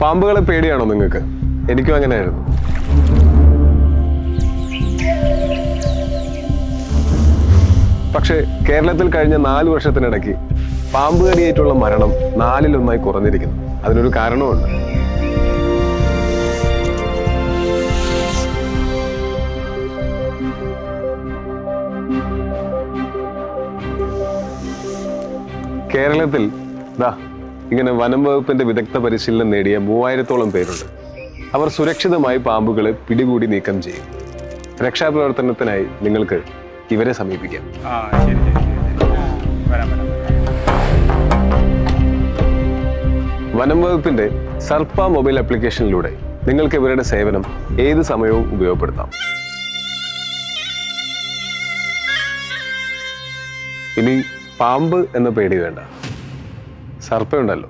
പാമ്പുകളെ പേടിയാണോ നിങ്ങൾക്ക്? എനിക്കും അങ്ങനെയായിരുന്നു. പക്ഷേ കേരളത്തിൽ കഴിഞ്ഞ 4 വർഷത്തിനിടയ്ക്ക് പാമ്പ് കടിയേറ്റുള്ള മരണം 4-1 കുറഞ്ഞിരിക്കുന്നു. അതിനൊരു കാരണമുണ്ട്. കേരളത്തിൽ ഇങ്ങനെ വനം വകുപ്പിന്റെ വിദഗ്ധ പരിശീലനം നേടിയ 3000-ഓളം പേരുണ്ട്. അവർ സുരക്ഷിതമായി പാമ്പുകളെ പിടികൂടി നീക്കം ചെയ്യും. രക്ഷാപ്രവർത്തനത്തിനായി നിങ്ങൾക്ക് ഇവരെ സമീപിക്കാം. വനം വകുപ്പിന്റെ സർപ്പ മൊബൈൽ ആപ്ലിക്കേഷനിലൂടെ നിങ്ങൾക്ക് ഇവരുടെ സേവനം ഏത് സമയവും ഉപയോഗപ്പെടുത്താം. ഇനി പാമ്പ് എന്ന പേടി വേണ്ട, സർപ്പയുണ്ടല്ലോ.